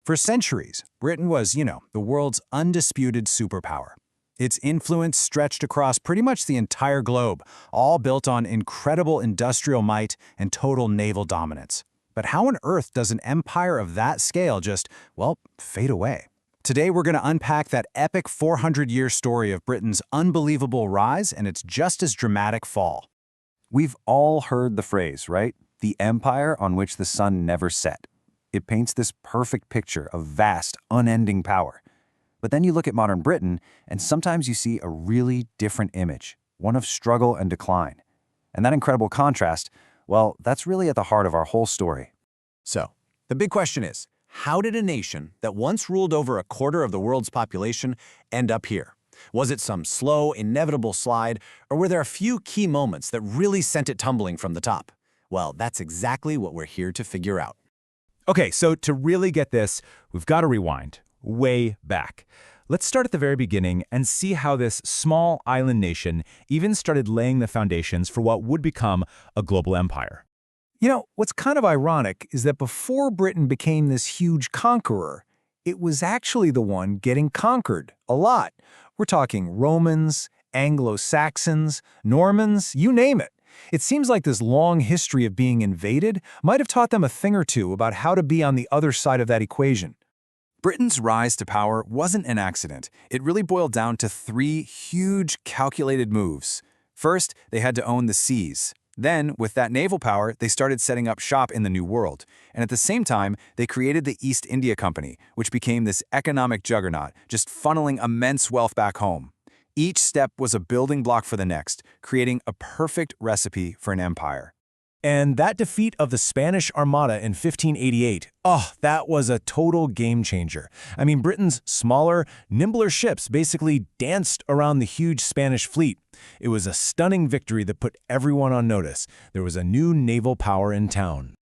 For centuries, Britain was, the world's undisputed superpower. Its influence stretched across pretty much the entire globe, all built on incredible industrial might and total naval dominance. But how on earth does an empire of that scale just, fade away? Today, we're going to unpack that epic 400-year story of Britain's unbelievable rise and its just as dramatic fall. We've all heard the phrase, right? The empire on which the sun never set. It paints this perfect picture of vast, unending power. But then you look at modern Britain, and sometimes you see a really different image, one of struggle and decline. And that incredible contrast, that's really at the heart of our whole story. So, the big question is, how did a nation that once ruled over a quarter of the world's population end up here? Was it some slow, inevitable slide, or were there a few key moments that really sent it tumbling from the top? Well, that's exactly what we're here to figure out. Okay, so to really get this, we've got to rewind way back. Let's start at the very beginning and see how this small island nation even started laying the foundations for what would become a global empire. What's kind of ironic is that before Britain became this huge conqueror, it was actually the one getting conquered a lot. We're talking Romans, Anglo-Saxons, Normans, you name it. It seems like this long history of being invaded might have taught them a thing or two about how to be on the other side of that equation. Britain's rise to power wasn't an accident. It really boiled down to three huge, calculated moves. First, they had to own the seas. Then, with that naval power, they started setting up shop in the New World. And at the same time, they created the East India Company, which became this economic juggernaut, just funneling immense wealth back home. Each step was a building block for the next, creating a perfect recipe for an empire. And that defeat of the Spanish Armada in 1588, that was a total game changer. I mean, Britain's smaller, nimbler ships basically danced around the huge Spanish fleet. It was a stunning victory that put everyone on notice. There was a new naval power in town.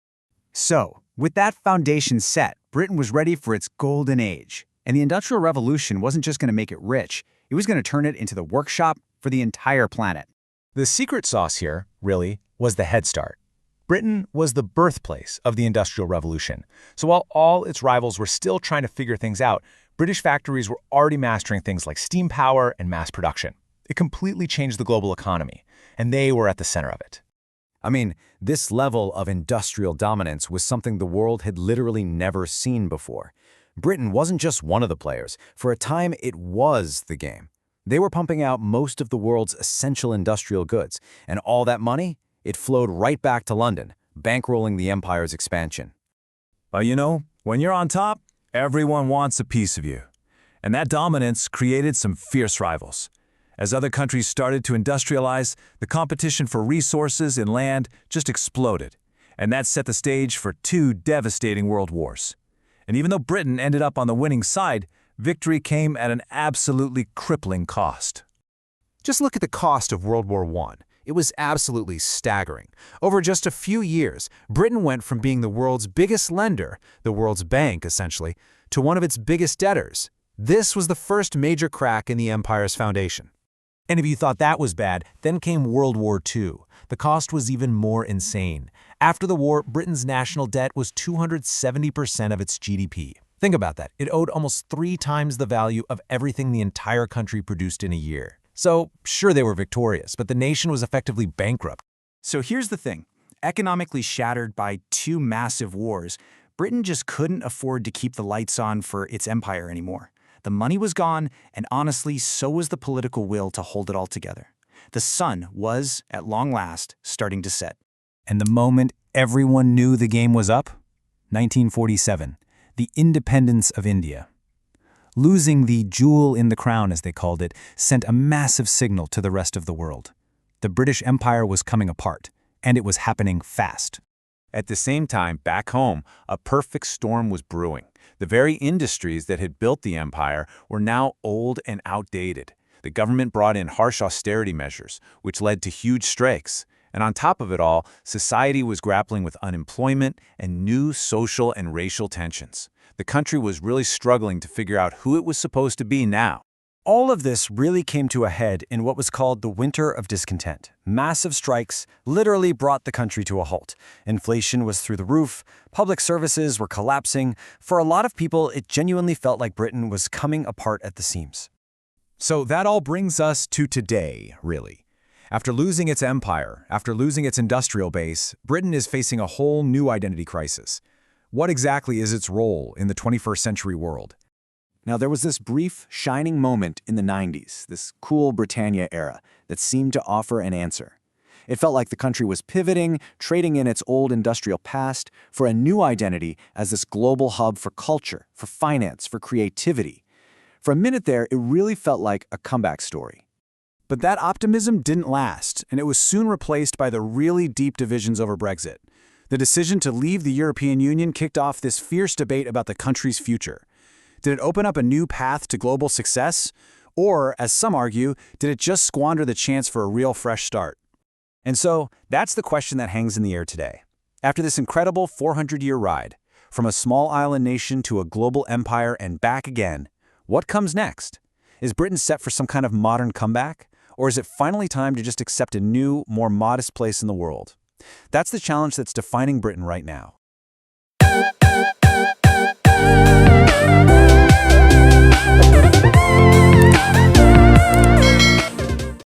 So, with that foundation set, Britain was ready for its golden age. And the Industrial Revolution wasn't just going to make it rich, it was going to turn it into the workshop for the entire planet. The secret sauce here, really, was the head start. Britain was the birthplace of the Industrial Revolution. So while all its rivals were still trying to figure things out, British factories were already mastering things like steam power and mass production. It completely changed the global economy, and they were at the center of it. I mean, this level of industrial dominance was something the world had literally never seen before. Britain wasn't just one of the players. For a time, it was the game. They were pumping out most of the world's essential industrial goods, and all that money, it flowed right back to London, bankrolling the empire's expansion. But when you're on top, everyone wants a piece of you. And that dominance created some fierce rivals. As other countries started to industrialize, the competition for resources and land just exploded. And that set the stage for two devastating world wars. And even though Britain ended up on the winning side, victory came at an absolutely crippling cost. Just look at the cost of World War I. It was absolutely staggering. Over just a few years, Britain went from being the world's biggest lender, the world's bank essentially, to one of its biggest debtors. This was the first major crack in the empire's foundation. And if you thought that was bad, then came World War II. The cost was even more insane. After the war, Britain's national debt was 270% of its GDP. Think about that. It owed almost 3 times the value of everything the entire country produced in a year. So, sure, they were victorious, but the nation was effectively bankrupt. So here's the thing. Economically shattered by 2 massive wars, Britain just couldn't afford to keep the lights on for its empire anymore. The money was gone, and honestly, so was the political will to hold it all together. The sun was, at long last, starting to set. And the moment everyone knew the game was up? 1947, the independence of India. Losing the jewel in the crown, as they called it, sent a massive signal to the rest of the world. The British Empire was coming apart, and it was happening fast. At the same time, back home, a perfect storm was brewing. The very industries that had built the empire were now old and outdated. The government brought in harsh austerity measures, which led to huge strikes. And on top of it all, society was grappling with unemployment and new social and racial tensions. The country was really struggling to figure out who it was supposed to be now. All of this really came to a head in what was called the Winter of Discontent. Massive strikes literally brought the country to a halt. Inflation was through the roof, public services were collapsing. For a lot of people, it genuinely felt like Britain was coming apart at the seams. So that all brings us to today, really. After losing its empire, after losing its industrial base, Britain is facing a whole new identity crisis. What exactly is its role in the 21st century world? Now, there was this brief, shining moment in the 90s, this cool Britannia era, that seemed to offer an answer. It felt like the country was pivoting, trading in its old industrial past for a new identity as this global hub for culture, for finance, for creativity. For a minute there, it really felt like a comeback story. But that optimism didn't last, and it was soon replaced by the really deep divisions over Brexit. The decision to leave the European Union kicked off this fierce debate about the country's future. Did it open up a new path to global success? Or, as some argue, did it just squander the chance for a real fresh start? And so, that's the question that hangs in the air today. After this incredible 400-year ride, from a small island nation to a global empire and back again, what comes next? Is Britain set for some kind of modern comeback? Or is it finally time to just accept a new, more modest place in the world? That's the challenge that's defining Britain right now.